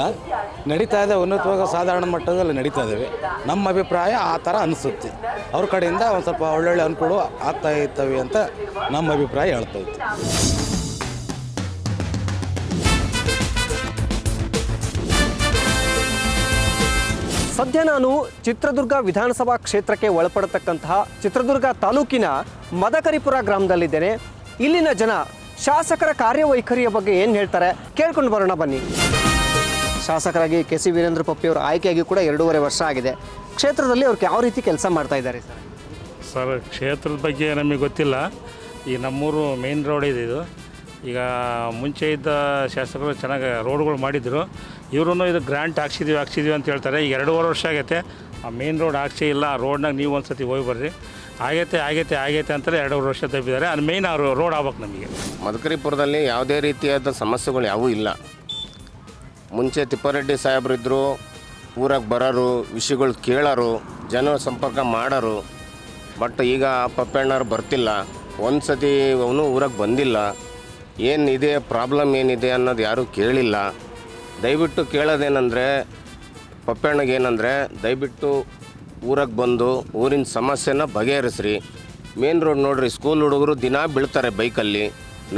ನಡೀತಾ ಇದೆ ಉನ್ನತವಾಗಿ, ಸಾಧಾರಣ ಮಟ್ಟದಲ್ಲಿ ನಡೀತಾ ಇದ್ದಾವೆ. ನಮ್ಮ ಅಭಿಪ್ರಾಯ ಆ ಥರ ಅನಿಸುತ್ತೆ. ಅವ್ರ ಕಡೆಯಿಂದ ಒಂದು ಸ್ವಲ್ಪ ಒಳ್ಳೊಳ್ಳೆ ಅನುಕೂಲ ಆಗ್ತಾ ಇರ್ತವೆ ಅಂತ ನಮ್ಮ ಅಭಿಪ್ರಾಯ ಹೇಳ್ತಾ ಇತ್ತು. ಸದ್ಯ ನಾನು ಚಿತ್ರದುರ್ಗ ವಿಧಾನಸಭಾ ಕ್ಷೇತ್ರಕ್ಕೆ ಒಳಪಡತಕ್ಕಂತಹ ಚಿತ್ರದುರ್ಗ ತಾಲೂಕಿನ ಮದಕರಿಪುರ ಗ್ರಾಮದಲ್ಲಿದ್ದೇನೆ. ಇಲ್ಲಿನ ಜನ ಶಾಸಕರ ಕಾರ್ಯವೈಖರಿಯ ಬಗ್ಗೆ ಏನು ಹೇಳ್ತಾರೆ ಕೇಳ್ಕೊಂಡು ಬರೋಣ ಬನ್ನಿ. ಶಾಸಕರಾಗಿ KC ವೀರೇಂದ್ರ ಪಪ್ಪಿ ಅವರು ಆಯ್ಕೆಯಾಗಿ ಕೂಡ 2.5 ವರ್ಷ ಆಗಿದೆ. ಕ್ಷೇತ್ರದಲ್ಲಿ ಅವ್ರಿಗೆ ಯಾವ ರೀತಿ ಕೆಲಸ ಮಾಡ್ತಾ ಇದ್ದಾರೆ ಸರ್? ಸರ್, ಕ್ಷೇತ್ರದ ಬಗ್ಗೆ ನಮಗೆ ಗೊತ್ತಿಲ್ಲ. ಈ ನಮ್ಮೂರು ಮೇನ್ ರೋಡ್ ಇದೆ ಇದು. ಈಗ ಮುಂಚೆ ಇದ್ದ ಶಾಸಕರು ಚೆನ್ನಾಗಿ ರೋಡ್ಗಳು ಮಾಡಿದ್ರು. ಇವರು ಇದು ಗ್ರ್ಯಾಂಟ್ ಹಾಕ್ಸಿದ್ದೀವಿ ಅಂತ ಹೇಳ್ತಾರೆ. ಈಗ 2.5 ವರ್ಷ ಆಗೈತೆ, ಆ ಮೇನ್ ರೋಡ್ ಹಾಕ್ಸೇ ಇಲ್ಲ. ಆ ರೋಡ್ನಾಗ ನೀವು ಒಂದು ಸತಿ ಹೋಗಿ ಬರ್ರಿ. ಆಗೈತೆ ಅಂತಾರೆ 2.5 ವರ್ಷ ತಪ್ಪಿದ್ದಾರೆ. ಅದು ಮೇಯ್ನ್ ಅವರು ರೋಡ್ ಆಗ್ಬೇಕು ನಮಗೆ. ಮದಕರಿಪುರದಲ್ಲಿ ಯಾವುದೇ ರೀತಿಯಾದ ಸಮಸ್ಯೆಗಳು ಯಾವೂ ಇಲ್ಲ. ಮುಂಚೆ ತಿಪ್ಪಾರೆಡ್ಡಿ ಸಾಹೇಬರಿದ್ದರು, ಊರಾಗ ಬರೋರು, ವಿಷಯಗಳು ಕೇಳೋರು, ಜನ ಸಂಪರ್ಕ ಮಾಡೋರು. ಬಟ್ ಈಗ ಪಪ್ಪಣ್ಣವ್ರು ಬರ್ತಿಲ್ಲ, ಒಂದು ಸತಿ ಅವನು ಊರಾಗ ಬಂದಿಲ್ಲ. ಏನಿದೆ ಪ್ರಾಬ್ಲಮ್ ಏನಿದೆ ಅನ್ನೋದು ಯಾರೂ ಕೇಳಿಲ್ಲ. ದಯವಿಟ್ಟು ಕೇಳೋದೇನೆಂದರೆ ಪಪ್ಪಣ್ಣಗೇನೆಂದರೆ ದಯವಿಟ್ಟು ಊರಾಗ ಬಂದು ಊರಿನ ಸಮಸ್ಯೆನ ಬಗೆಹರಿಸ್ರಿ. ಮೇನ್ ರೋಡ್ ನೋಡಿರಿ, ಸ್ಕೂಲ್ ಹುಡುಗರು ದಿನ ಬೀಳ್ತಾರೆ ಬೈಕಲ್ಲಿ,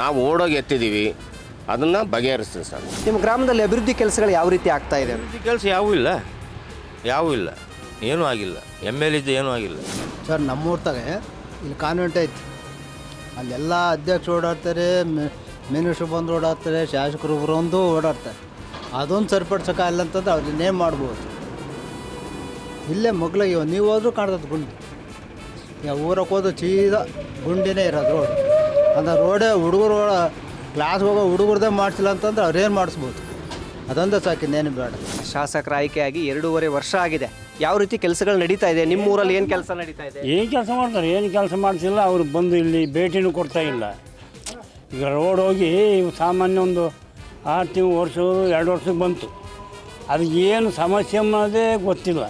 ನಾವು ಓಡೋಗಿ ಎತ್ತಿದ್ದೀವಿ, ಅದನ್ನು ಬಗೆಹರಿಸ್ತೀವಿ ಸರ್. ನಿಮ್ಮ ಗ್ರಾಮದಲ್ಲಿ ಅಭಿವೃದ್ಧಿ ಕೆಲಸಗಳು ಯಾವ ರೀತಿ ಆಗ್ತಾ ಇದೆ? ಅಭಿವೃದ್ಧಿ ಕೆಲಸ ಯಾವೂ ಇಲ್ಲ, ಏನೂ ಆಗಿಲ್ಲ. MLA ಇದ್ದು ಏನೂ ಆಗಿಲ್ಲ ಸರ್. ನಮ್ಮೂರ್ತಾಗೆ ಇಲ್ಲಿ ಕಾನ್ವೆಂಟ್ ಐತಿ, ಅಲ್ಲೆಲ್ಲ ಅಧ್ಯಕ್ಷರು ಓಡಾಡ್ತಾರೆ, ಮಿನಿಸ್ಟ್ರು ಬಂದು ಓಡಾಡ್ತಾರೆ, ಶಾಸಕರು ಒಂದು ಓಡಾಡ್ತಾರೆ. ಅದೊಂದು ಸರಿಪಡ್ಸೋಕ್ಕಾಗಲ್ಲ ಅಂತಂದ್ರೆ ಅವ್ರು ನೇಮ್ ಮಾಡ್ಬೋದು. ಇಲ್ಲೇ ಮಗ್ಳಿಗೆ ನೀವು ಹೋದ್ರೂ ಕಾಣ್ತದೆ ಗುಂಡಿ. ಈಗ ಊರಕ್ಕೆ ಹೋದ್ರೆ ಸೀದಾ ಗುಂಡಿನೇ ಇರೋದು ರೋಡ್. ಅಂದ್ರೆ ರೋಡೇ ಹುಡುಗರು ಕ್ಲಾಸ್ಗೆ ಹೋಗೋ ಹುಡುಗರದೇ ಮಾಡಿಸಿಲ್ಲ ಅಂತಂದ್ರೆ ಅವ್ರೇನು ಮಾಡಿಸ್ಬೋದು. ಅದೊಂದೇ ಸಾಕು, ಇನ್ನೇನು ಬೇಡ. ಶಾಸಕರ ಆಯ್ಕೆಯಾಗಿ 2.5 ವರ್ಷ ಆಗಿದೆ. ಯಾವ ರೀತಿ ಕೆಲಸಗಳು ನಡೀತಾ ಇದೆ? ನಿಮ್ಮ ಊರಲ್ಲಿ ಏನು ಕೆಲಸ ನಡೀತಾ ಇದೆ? ಏನು ಕೆಲಸ ಮಾಡ್ತಾರೆ? ಏನು ಕೆಲಸ ಮಾಡಿಸಿಲ್ಲ. ಅವರು ಬಂದು ಇಲ್ಲಿ ಭೇಟಿನೂ ಕೊಡ್ತಾ ಇಲ್ಲ. ಈಗ ರೋಡ್ ಹೋಗಿ ಸಾಮಾನ್ಯ ಒಂದು 6 ತಿಂಗಳು ವರ್ಷ 2 ವರ್ಷಕ್ಕೆ ಬಂತು. ಅದು ಏನು ಸಮಸ್ಯೆ ಅನ್ನೋದೇ ಗೊತ್ತಿಲ್ಲ.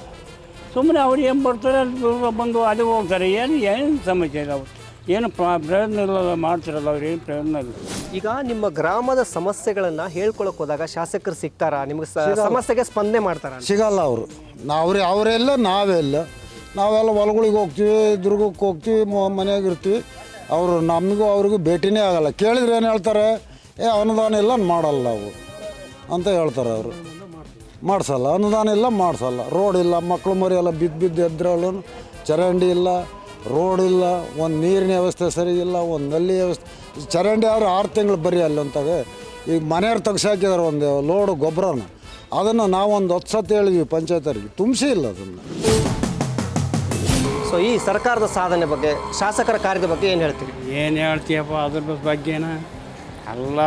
ಸುಮ್ಮನೆ ಅವ್ರು ಏನು ಬರ್ತಾರೆ ಅಲ್ಲಿ ಬಂದು ಅದೇ ಹೋಗ್ತಾರೆ. ಏನು ಸಮಸ್ಯೆ ಇಲ್ಲ, ಅವ್ರು ಏನು ಪ್ರಯೋಜನ ಇಲ್ಲ, ಮಾಡ್ತಿರಲ್ಲ ಅವ್ರು, ಏನು ಪ್ರಯೋಜನ ಇಲ್ಲ. ಈಗ ನಿಮ್ಮ ಗ್ರಾಮದ ಸಮಸ್ಯೆಗಳನ್ನು ಹೇಳ್ಕೊಳಕ್ಕೆ ಹೋದಾಗ ಶಾಸಕರು ಸಿಗ್ತಾರಾ? ನಿಮ್ಗೆ ಸಮಸ್ಯೆಗೆ ಸ್ಪಂದನೆ ಮಾಡ್ತಾರ? ಸಿಗಲ್ಲ ಅವರು. ಅವರೆಲ್ಲ ನಾವೆಲ್ಲ ಹೊಲಗಳಿಗೆ ಹೋಗ್ತೀವಿ, ದುರ್ಗಕ್ಕೆ ಹೋಗ್ತೀವಿ, ಮನೆಯಾಗಿರ್ತೀವಿ. ಅವರು ನಮಗೂ ಅವ್ರಿಗೂ ಭೇಟಿನೇ ಆಗಲ್ಲ. ಕೇಳಿದ್ರೆ ಏನು ಹೇಳ್ತಾರೆ, ಅನುದಾನ ಇಲ್ಲ ಮಾಡಲ್ಲ ನಾವು ಅಂತ ಹೇಳ್ತಾರೆ. ಅವರು ಮಾಡಿಸಲ್ಲ, ಅನುದಾನ ಇಲ್ಲ ಮಾಡಿಸಲ್ಲ. ರೋಡ್ ಇಲ್ಲ, ಮಕ್ಕಳು ಮರಿ ಎಲ್ಲ ಬಿದ್ದು ಎದ್ರಲ್ಲೂ ಚರಂಡಿ ಇಲ್ಲ, ರೋಡ್ ಇಲ್ಲ, ಒಂದು ನೀರಿನ ವ್ಯವಸ್ಥೆ ಸರಿ ಇಲ್ಲ, ಒಂದು ನಲ್ಲಿ ವ್ಯವಸ್ಥೆ. ಚರಂಡಿ ಆದ್ರೆ 6 ತಿಂಗಳು ಬರೀ ಅಲ್ಲಿ ಅಂತಾಗ. ಈಗ ಮನೆಯವ್ರು ತೆಗ್ಸಾಕಿದ್ದಾರೆ ಒಂದು ಲೋಡು ಗೊಬ್ಬರನ. ಅದನ್ನು ನಾವೊಂದು 10 ಸತಿ ಹೇಳಿದ್ವಿ ಪಂಚಾಯತರಿಗೆ, ತುಂಬಿಸಿ ಇಲ್ಲ ಅದನ್ನು. ಸೊ ಈ ಸರ್ಕಾರದ ಸಾಧನೆ ಬಗ್ಗೆ, ಶಾಸಕರ ಕಾರ್ಯದ ಬಗ್ಗೆ ಏನು ಹೇಳ್ತೀವಿ? ಏನು ಹೇಳ್ತೀಯಪ್ಪ ಅದ್ರ ಬಗ್ಗೆನ? ಎಲ್ಲ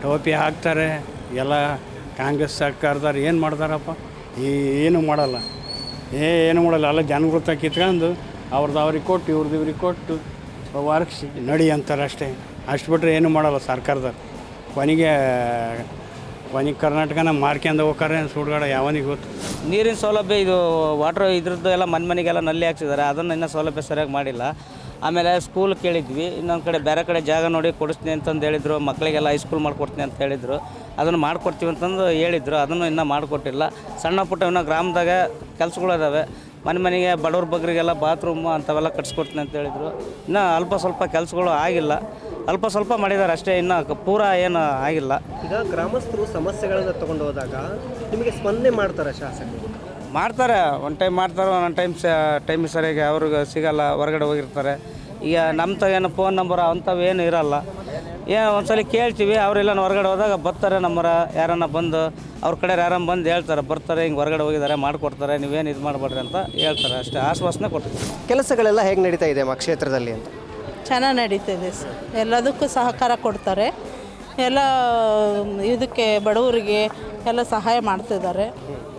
ಟೋಪಿ ಹಾಕ್ತಾರೆ. ಎಲ್ಲ ಕಾಂಗ್ರೆಸ್ ಸರ್ಕಾರದವ್ರು ಏನು ಮಾಡ್ತಾರಪ್ಪ? ಏನು ಮಾಡಲ್ಲ, ಏನು ಮಾಡಲ್ಲ. ಎಲ್ಲ ಜನಗಳ ಕಿತ್ಕೊಂಡು ಅವ್ರಿಗೆ ಕೊಟ್ಟು ಇವ್ರಿಗೆ ಕೊಟ್ಟು ವರ್ಕ್ಸಿ ನಡಿ ಅಂತಾರೆ ಅಷ್ಟೇ. ಅಷ್ಟು ಬಿಟ್ಟರೆ ಏನು ಮಾಡಲ್ಲ ಸರ್ಕಾರದವ್ರು. ಕೊನೆಗೆ ಕರ್ನಾಟಕನ ಮಾರ್ಕೊಂಡು ಹೋಗ್ತಾರೆ ಸುಡ್ಗಾಡ, ಯಾವನಿಗೆ ಗೊತ್ತು. ನೀರಿನ ಸೌಲಭ್ಯ ಇದು ವಾಟ್ರ್ ಇದ್ರದ್ದು ಎಲ್ಲ ಮನೆಗೆಲ್ಲ ನಲ್ಲಿ ಹಾಕ್ಸಿದ್ದಾರೆ. ಅದನ್ನು ಇನ್ನೂ ಸೌಲಭ್ಯ ಸರಿಯಾಗಿ ಮಾಡಿಲ್ಲ. ಆಮೇಲೆ ಸ್ಕೂಲ್ ಕೇಳಿದ್ವಿ, ಇನ್ನೊಂದು ಕಡೆ ಬೇರೆ ಕಡೆ ಜಾಗ ನೋಡಿ ಕೊಡಿಸ್ತೀನಿ ಅಂತಂದು ಹೇಳಿದರು. ಮಕ್ಕಳಿಗೆಲ್ಲ ಹೈಸ್ಕೂಲ್ ಮಾಡಿಕೊಡ್ತೀನಿ ಅಂತ ಹೇಳಿದರು. ಅದನ್ನು ಮಾಡಿಕೊಡ್ತೀವಿ ಅಂತಂದು ಹೇಳಿದರು, ಅದನ್ನು ಇನ್ನೂ ಮಾಡಿಕೊಟ್ಟಿಲ್ಲ. ಸಣ್ಣ ಪುಟ್ಟ ಇನ್ನೂ ಗ್ರಾಮದಾಗ ಕೆಲಸಗಳು ಇದ್ದಾವೆ. ಮನೆಗೆ ಬಡವ್ರ ಬಗ್ಗರಿಗೆಲ್ಲ ಬಾತ್ರೂಮು ಅಂಥವೆಲ್ಲ ಕಟ್ಸ್ಕೊಡ್ತೀನಿ ಅಂತ ಹೇಳಿದರು. ಇನ್ನೂ ಅಲ್ಪ ಸ್ವಲ್ಪ ಕೆಲಸಗಳು ಆಗಿಲ್ಲ, ಅಲ್ಪ ಸ್ವಲ್ಪ ಮಾಡಿದ್ದಾರೆ ಅಷ್ಟೇ, ಇನ್ನು ಪೂರ ಏನು ಆಗಿಲ್ಲ. ಈಗ ಗ್ರಾಮಸ್ಥರು ಸಮಸ್ಯೆಗಳನ್ನು ತಗೊಂಡು ಹೋದಾಗ ನಿಮಗೆ ಸ್ಪಂದನೆ ಮಾಡ್ತಾರೆ ಶಾಸಕರು? ಮಾಡ್ತಾರೆ, ಒಂದು ಟೈಮ್ ಮಾಡ್ತಾರೆ, ಒಂದೊಂದು ಟೈಮ್ ಸರಿಯಾಗಿ ಅವ್ರಿಗೆ ಸಿಗಲ್ಲ, ಹೊರಗಡೆ ಹೋಗಿರ್ತಾರೆ. ಈಗ ನಮ್ಮ ಏನು ಫೋನ್ ನಂಬರ್ ಅಂಥವು ಏನು ಇರೋಲ್ಲ. ಏನು ಒಂದ್ಸಲ ಕೇಳ್ತೀವಿ, ಅವರೆಲ್ಲ ಹೊರಗಡೆ ಹೋದಾಗ ಬರ್ತಾರೆ, ನಮ್ಮರ ಯಾರನ್ನ ಬಂದು ಅವ್ರ ಕಡೆ ಯಾರನ್ನ ಬಂದು ಹೇಳ್ತಾರೆ, ಬರ್ತಾರೆ, ಹಿಂಗೆ ಹೊರಗಡೆ ಹೋಗಿದ್ದಾರೆ, ಮಾಡಿಕೊಡ್ತಾರೆ, ನೀವೇನು ಇದು ಮಾಡಬೇಡ್ರಿ ಅಂತ ಹೇಳ್ತಾರೆ ಅಷ್ಟೇ, ಆಶ್ವಾಸನೆ ಕೊಡ್ತೀವಿ. ಕೆಲಸಗಳೆಲ್ಲ ಹೇಗೆ ನಡೀತಾ ಇದೆ ನಮ್ಮ ಕ್ಷೇತ್ರದಲ್ಲಿ ಅಂತ? ಚೆನ್ನಾಗಿ ನಡೀತಿದೆ ಸರ್, ಎಲ್ಲದಕ್ಕೂ ಸಹಕಾರ ಕೊಡ್ತಾರೆ, ಎಲ್ಲ ಇದಕ್ಕೆ ಬಡವರಿಗೆ ಎಲ್ಲ ಸಹಾಯ ಮಾಡ್ತಿದ್ದಾರೆ,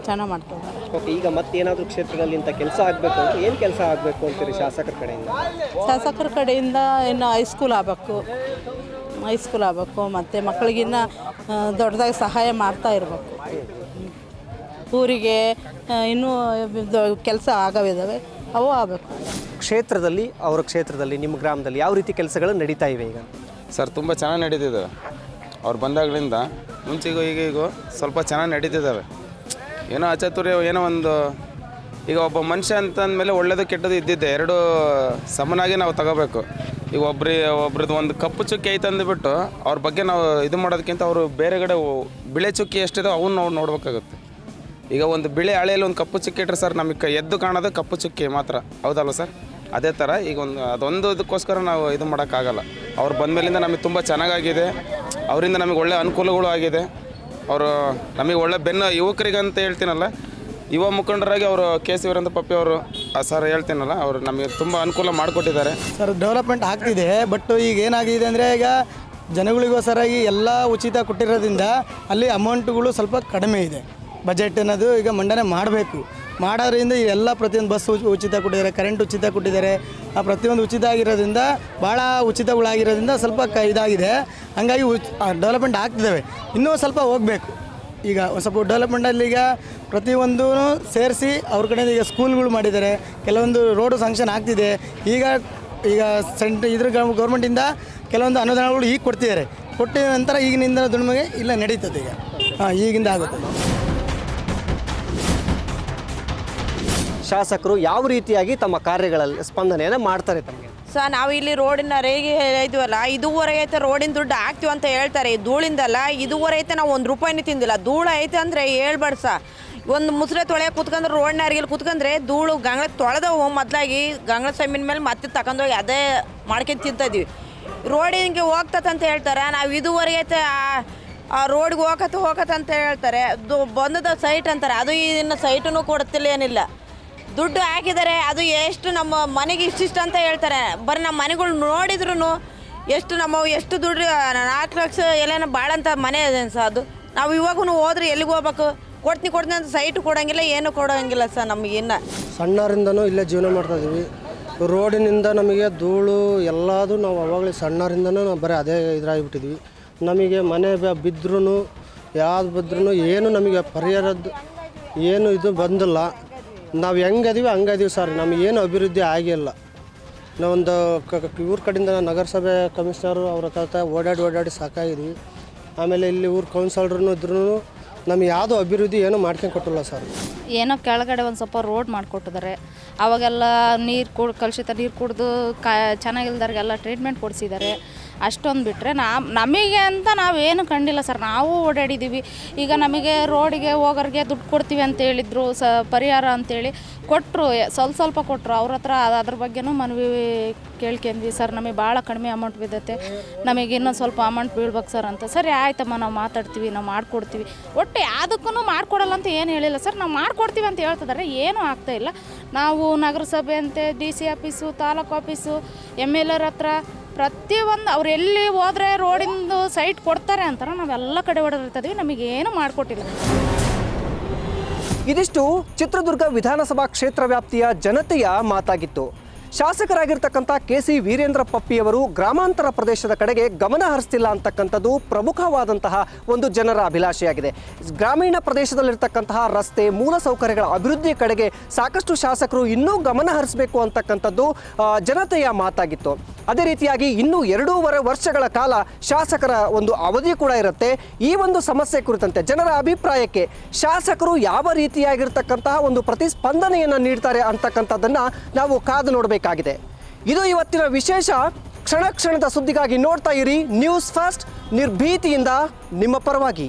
ಚೆನ್ನಾಗಿ ಮಾಡ್ತಿದ್ದಾರೆ. ಓಕೆ, ಈಗ ಮತ್ತೇನಾದರೂ ಕ್ಷೇತ್ರದಲ್ಲಿ ಇಂಥ ಕೆಲಸ ಆಗಬೇಕು ಅಂತ ಏನು ಕೆಲಸ ಆಗಬೇಕು ಅಂತೀರಿ ಶಾಸಕರ ಕಡೆಯಿಂದ? ಶಾಸಕರ ಕಡೆಯಿಂದ ಇನ್ನು ಹೈಸ್ಕೂಲ್ ಆಗಬೇಕು ಮತ್ತು ಮಕ್ಕಳಿಗಿನ್ನ ದೊಡ್ಡದಾಗಿ ಸಹಾಯ ಮಾಡ್ತಾ ಇರಬೇಕು. ಊರಿಗೆ ಇನ್ನೂ ಕೆಲಸ ಆಗವಿದ್ದಾವೆ, ಅವು ಆಗಬೇಕು. ಕ್ಷೇತ್ರದಲ್ಲಿ, ಅವರ ಕ್ಷೇತ್ರದಲ್ಲಿ, ನಿಮ್ಮ ಗ್ರಾಮದಲ್ಲಿ ಯಾವ ರೀತಿ ಕೆಲಸಗಳು ನಡೀತಾ ಇವೆ ಈಗ? ಸರ್ ತುಂಬ ಚೆನ್ನಾಗಿ ನಡೀತಿದ್ದಾವೆ. ಅವ್ರು ಬಂದಾಗಲಿಂದ ಮುಂಚೆಗೂ ಈಗೀಗೂ ಸ್ವಲ್ಪ ಚೆನ್ನಾಗಿ ನಡೀತಿದ್ದಾವೆ. ಏನೋ ಅಚಾತುರ್ಯ, ಏನೋ ಒಂದು, ಈಗ ಒಬ್ಬ ಮನುಷ್ಯ ಅಂತಂದಮೇಲೆ ಒಳ್ಳೇದು ಕೆಟ್ಟದ್ದು ಇದ್ದಿದ್ದೆ, ಎರಡೂ ಸಮನಾಗಿ ನಾವು ತಗೋಬೇಕು. ಈಗ ಒಬ್ರದ್ದು ಒಂದು ಕಪ್ಪು ಚುಕ್ಕಿ ಐತೆ ಅಂದುಬಿಟ್ಟು ಅವ್ರ ಬಗ್ಗೆ ನಾವು ಇದು ಮಾಡೋದಕ್ಕಿಂತ ಅವರು ಬೇರೆ ಕಡೆ ಬಿಳೆ ಚುಕ್ಕಿ ಎಷ್ಟಿದೆ ಅವನ್ನ ನಾವು ನೋಡಬೇಕಾಗುತ್ತೆ. ಈಗ ಒಂದು ಬಿಳೆ ಹಳೆಯಲ್ಲಿ ಒಂದು ಕಪ್ಪು ಚುಕ್ಕಿ ಇಟ್ಟರೆ ಸರ್ ನಮಗೆ ಎದ್ದು ಕಾಣೋದು ಕಪ್ಪು ಚುಕ್ಕಿ ಮಾತ್ರ, ಹೌದಲ್ವ ಸರ್? ಅದೇ ಥರ ಈಗ ಅದೊಂದು ಇದಕ್ಕೋಸ್ಕರ ನಾವು ಇದು ಮಾಡೋಕ್ಕಾಗಲ್ಲ. ಅವ್ರು ಬಂದಮೇಲಿಂದ ನಮಗೆ ತುಂಬ ಚೆನ್ನಾಗಾಗಿದೆ, ಅವರಿಂದ ನಮಗೆ ಒಳ್ಳೆ ಅನುಕೂಲಗಳು ಆಗಿದೆ. ಅವರು ನಮಗೆ ಒಳ್ಳೆ ಯುವಕರಿಗಂತ ಹೇಳ್ತೀನಲ್ಲ, ಯುವ ಮುಖಂಡರಾಗಿ ಅವರು ಕೆ.ಸಿ. ವೀರೇಂದ್ರ ಪಪ್ಪಿ ಅವರು ಸರ್ ಹೇಳ್ತೀನಲ್ಲ, ಅವರು ನಮಗೆ ತುಂಬ ಅನುಕೂಲ ಮಾಡಿಕೊಟ್ಟಿದ್ದಾರೆ. ಸರ್ ಡೆವಲಪ್ಮೆಂಟ್ ಆಗ್ತಿದೆ, ಬಟ್ ಈಗ ಏನಾಗಿದೆ ಅಂದರೆ ಈಗ ಜನಗಳಿಗೋಸ್ಕರಾಗಿ ಎಲ್ಲ ಉಚಿತ ಕೊಟ್ಟಿರೋದ್ರಿಂದ ಅಲ್ಲಿ ಅಮೌಂಟ್ಗಳು ಸ್ವಲ್ಪ ಕಡಿಮೆ ಇದೆ. ಬಜೆಟ್ ಅನ್ನೋದು ಈಗ ಮಂಡನೆ ಮಾಡಬೇಕು, ಮಾಡೋದ್ರಿಂದ ಎಲ್ಲ ಪ್ರತಿಯೊಂದು ಬಸ್ ಉಚಿತ ಕೊಟ್ಟಿದ್ದಾರೆ, ಕರೆಂಟ್ ಉಚಿತ ಕೊಟ್ಟಿದ್ದಾರೆ, ಆ ಪ್ರತಿಯೊಂದು ಉಚಿತ ಆಗಿರೋದ್ರಿಂದ ಭಾಳ ಉಚಿತಗಳಾಗಿರೋದ್ರಿಂದ ಸ್ವಲ್ಪ ಇದಾಗಿದೆ. ಹಾಗಾಗಿ ಡೆವಲಪ್ಮೆಂಟ್ ಆಗ್ತಿದ್ದಾವೆ, ಇನ್ನೂ ಸ್ವಲ್ಪ ಹೋಗಬೇಕು. ಈಗ ಒಂದು ಸ್ವಲ್ಪ ಡೆವಲಪ್ಮೆಂಟಲ್ಲಿ ಈಗ ಪ್ರತಿಯೊಂದೂ ಸೇರಿಸಿ ಅವ್ರ ಕಡೆಯಿಂದ ಈಗ ಸ್ಕೂಲ್ಗಳು ಮಾಡಿದ್ದಾರೆ, ಕೆಲವೊಂದು ರೋಡು ಸ್ಯಾಂಕ್ಷನ್ ಆಗ್ತಿದೆ. ಈಗ ಗೌರ್ಮೆಂಟಿಂದ ಕೆಲವೊಂದು ಅನುದಾನಗಳು ಈಗ ಕೊಡ್ತಿದ್ದಾರೆ, ಕೊಟ್ಟಿದ ನಂತರ ಈಗಿನಿಂದ ದುಡಿಮೆಗೆ ಇಲ್ಲ ನಡೀತದೆ. ಈಗ ಈಗಿಂದ ಆಗುತ್ತೆ. ಶಾಸಕರು ಯಾವ ರೀತಿಯಾಗಿ ತಮ್ಮ ಕಾರ್ಯಗಳಲ್ಲಿ ಸ್ಪಂದನೆಯನ್ನು ಮಾಡ್ತಾರೆ ತಮಗೆ? ಸರ್ ನಾವು ಇಲ್ಲಿ ರೋಡಿನ ರೇಗೆ ಇದ್ವಲ್ಲ, ಇದುವರೆಗೆ ಐತೆ ರೋಡಿನ ದುಡ್ಡು ಹಾಕ್ತೀವಿ ಅಂತ ಹೇಳ್ತಾರೆ. ಧೂಳಿಂದಲ್ಲ, ಇದುವರೆಗೆ ಐತೆ ನಾವು 1 ರೂಪಾಯಿನೂ ತಿಂದಿಲ್ಲ. ಧೂಳು ಐತೆ ಅಂದರೆ ಹೇಳ್ಬೇಡ ಸರ್. ಒಂದು ಮುಸ್ರೆ ತೊಳೆಯ ಕೂತ್ಕೊಂಡ್ರೆ ರೋಡ್ನ ಅರಿಗೆಲ್ಲಿ ಕೂತ್ಕೊಂಡ್ರೆ ಧೂಳು ಗಂಗಳ ತೊಳೆದವು ಮೊದಲಾಗಿ ಗಂಗಳ ಸಮ್ಮಿನ ಮೇಲೆ ಮತ್ತೆ ತಗೊಂಡೋಗಿ ಅದೇ ಮಾಡ್ಕೊಂಡು ತಿಂತಿದ್ವಿ. ರೋಡಿಗೆ ಹೋಗ್ತದಂತ ಹೇಳ್ತಾರೆ, ನಾವು ಇದುವರೆಗೆ ಐತೆ ಆ ರೋಡ್ಗೆ ಹೋಗತ್ತೆ ಅಂತ ಹೇಳ್ತಾರೆ. ಬಂದದ ಸೈಟ್ ಅಂತಾರೆ, ಅದು ಇನ್ನು ಸೈಟನ್ನು ಕೊಡ್ತಿಲ್ಲ, ಏನಿಲ್ಲ. ದುಡ್ಡು ಹಾಕಿದ್ದಾರೆ, ಅದು ಎಷ್ಟು ನಮ್ಮ ಮನೆಗೆ ಇಷ್ಟಿಷ್ಟು ಅಂತ ಹೇಳ್ತಾರೆ. ಬರೀ ನಮ್ಮ ಮನೆಗಳು ನೋಡಿದ್ರು ಎಷ್ಟು ದುಡ್ಡು 4 ಲಕ್ಷ ಎಲ್ಲೇನೋ ಭಾಳ ಅಂತ ಮನೆ ಇದೆ ಸರ್. ಅದು ನಾವು ಇವಾಗೂ ಹೋದ್ರೆ ಎಲ್ಲಿಗೆ ಹೋಗ್ಬೇಕು? ಕೊಡ್ತೀನಿ ಅಂತ ಸೈಟು ಕೊಡೋಂಗಿಲ್ಲ, ಏನು ಕೊಡೋಂಗಿಲ್ಲ ಸರ್. ನಮಗೆ ಇನ್ನು ಸಣ್ಣರಿಂದನೂ ಇಲ್ಲೇ ಜೀವನ ಮಾಡ್ತಾಯಿದ್ದೀವಿ. ರೋಡಿನಿಂದ ನಮಗೆ ಧೂಳು ಎಲ್ಲದು ನಾವು ಅವಾಗಲೇ ಸಣ್ಣರಿಂದನೂ ನಾವು ಬರೀ ಅದೇ ಇದ್ರಾಗಿಬಿಟ್ಟಿದ್ವಿ. ನಮಗೆ ಮನೆ ಬಿದ್ದರೂ ಯಾವ್ದು ಬಿದ್ರೂ ಏನು ನಮಗೆ ಪರಿಹಾರದ್ದು ಏನು ಇದು ಬಂದಿಲ್ಲ. ನಾವು ಹೆಂಗದೀವಿ ಹಂಗದೀವಿ ಸರ್, ನಮಗೇನು ಅಭಿವೃದ್ಧಿ ಆಗಿಲ್ಲ. ನಾವೊಂದು ಊರ ಕಡೆಯಿಂದ ನಗರಸಭೆ ಕಮಿಷನರು ಅವ್ರ ಹತ್ರ ಓಡಾಡಿ ಸಾಕಾಗಿದ್ವಿ. ಆಮೇಲೆ ಇಲ್ಲಿ ಊರು ಕೌನ್ಸಲರ್ನು ಇದ್ರೂ ನಮ್ಗೆ ಯಾವುದೋ ಅಭಿವೃದ್ಧಿ ಏನೂ ಮಾಡ್ಕೊಂಡು ಕೊಟ್ಟಿಲ್ಲ ಸರ್. ಏನೋ ಕೆಳಗಡೆ ಒಂದು ಸ್ವಲ್ಪ ರೋಡ್ ಮಾಡಿಕೊಟ್ಟಿದ್ದಾರೆ, ಅವಾಗೆಲ್ಲ ಕಲುಷಿತ ನೀರು ಕುಡಿದು ಚೆನ್ನಾಗಿಲ್ದಾರಿಗೆಲ್ಲ ಟ್ರೀಟ್ಮೆಂಟ್ ಕೊಡಿಸಿದ್ದಾರೆ. ಅಷ್ಟೊಂದು ಬಿಟ್ಟರೆ ನಮಗೆ ಅಂತ ನಾವೇನು ಕಂಡಿಲ್ಲ ಸರ್. ನಾವು ಓಡಾಡಿದ್ದೀವಿ. ಈಗ ನಮಗೆ ರೋಡಿಗೆ ಹೋಗೋರಿಗೆ ದುಡ್ಡು ಕೊಡ್ತೀವಿ ಅಂತ ಹೇಳಿದ್ರು, ಪರಿಹಾರ ಅಂತೇಳಿ ಕೊಟ್ಟರು, ಸ್ವಲ್ಪ ಕೊಟ್ಟರು. ಅವ್ರ ಹತ್ರ ಅದ್ರ ಬಗ್ಗೆನೂ ಮನವಿ ಕೇಳ್ಕೊಂಡ್ವಿ ಸರ್. ನಮಗೆ ಭಾಳ ಕಡಿಮೆ ಅಮೌಂಟ್ ಬಿದ್ದತ್ತೆ, ನಮಗೆ ಇನ್ನೊಂದು ಸ್ವಲ್ಪ ಅಮೌಂಟ್ ಬೀಳ್ಬೇಕು ಸರ್ ಅಂತ. ಸರಿ ಆಯ್ತಮ್ಮ, ನಾವು ಮಾತಾಡ್ತೀವಿ, ನಾವು ಮಾಡಿಕೊಡ್ತೀವಿ. ಒಟ್ಟು ಯಾವುದಕ್ಕೂ ಮಾಡಿಕೊಡಲ್ಲ ಅಂತ ಏನು ಹೇಳಿಲ್ಲ ಸರ್. ನಾವು ಮಾಡಿಕೊಡ್ತೀವಿ ಅಂತ ಹೇಳ್ತಿದ್ದಾರೆ, ಏನೂ ಆಗ್ತಾಯಿಲ್ಲ. ನಾವು ನಗರಸಭೆ ಅಂತೆ, DC office, taluk office, MLA ಹತ್ರ ಪ್ರತಿಯೊಂದು ಅವ್ರು ಎಲ್ಲಿ ಹೋದರೆ ರೋಡಿಂದು ಸೈಟ್ ಕೊಡ್ತಾರೆ ಅಂತಾರೆ. ನಾವೆಲ್ಲ ಕಡೆ ಓಡಾಡ್ತಿದ್ದೀವಿ, ನಮಗೇನು ಮಾಡಿಕೊಟ್ಟಿಲ್ಲ. ಇದಿಷ್ಟು ಚಿತ್ರದುರ್ಗ ವಿಧಾನಸಭಾ ಕ್ಷೇತ್ರ ವ್ಯಾಪ್ತಿಯ ಜನತೆಯ ಮಾತಾಗಿತ್ತು. ಶಾಸಕರಾಗಿರ್ತಕ್ಕಂಥ KC ವೀರೇಂದ್ರ ಪಪ್ಪಿಯವರು ಗ್ರಾಮಾಂತರ ಪ್ರದೇಶದ ಕಡೆಗೆ ಗಮನ ಹರಿಸ್ತಿಲ್ಲ ಅಂತಕ್ಕಂಥದ್ದು ಪ್ರಮುಖವಾದಂತಹ ಒಂದು ಜನರ ಅಭಿಲಾಷೆಯಾಗಿದೆ. ಗ್ರಾಮೀಣ ಪ್ರದೇಶದಲ್ಲಿರ್ತಕ್ಕಂತಹ ರಸ್ತೆ ಮೂಲಸೌಕರ್ಯಗಳ ಅಭಿವೃದ್ಧಿ ಕಡೆಗೆ ಸಾಕಷ್ಟು ಶಾಸಕರು ಇನ್ನೂ ಗಮನ ಹರಿಸಬೇಕು ಅಂತಕ್ಕಂಥದ್ದು ಜನತೆಯ ಮಾತಾಗಿತ್ತು. ಅದೇ ರೀತಿಯಾಗಿ ಇನ್ನೂ 2.5 ವರ್ಷಗಳ ಕಾಲ ಶಾಸಕರ ಒಂದು ಅವಧಿ ಕೂಡ ಇರುತ್ತೆ. ಈ ಒಂದು ಸಮಸ್ಯೆ ಕುರಿತಂತೆ ಜನರ ಅಭಿಪ್ರಾಯಕ್ಕೆ ಶಾಸಕರು ಯಾವ ರೀತಿಯಾಗಿರ್ತಕ್ಕಂತಹ ಒಂದು ಪ್ರತಿಸ್ಪಂದನೆಯನ್ನು ನೀಡ್ತಾರೆ ಅಂತಕ್ಕಂಥದ್ದನ್ನು ನಾವು ಕಾದು ನೋಡಬೇಕಾಗಿದೆ. ಇದು ಇವತ್ತಿನ ವಿಶೇಷ. ಕ್ಷಣ ಕ್ಷಣದ ಸುದ್ದಿಗಾಗಿ ನೋಡ್ತಾ ಇರಿ ನ್ಯೂಸ್ ಫಸ್ಟ್, ನಿರ್ಭೀತಿಯಿಂದ ನಿಮ್ಮ ಪರವಾಗಿ.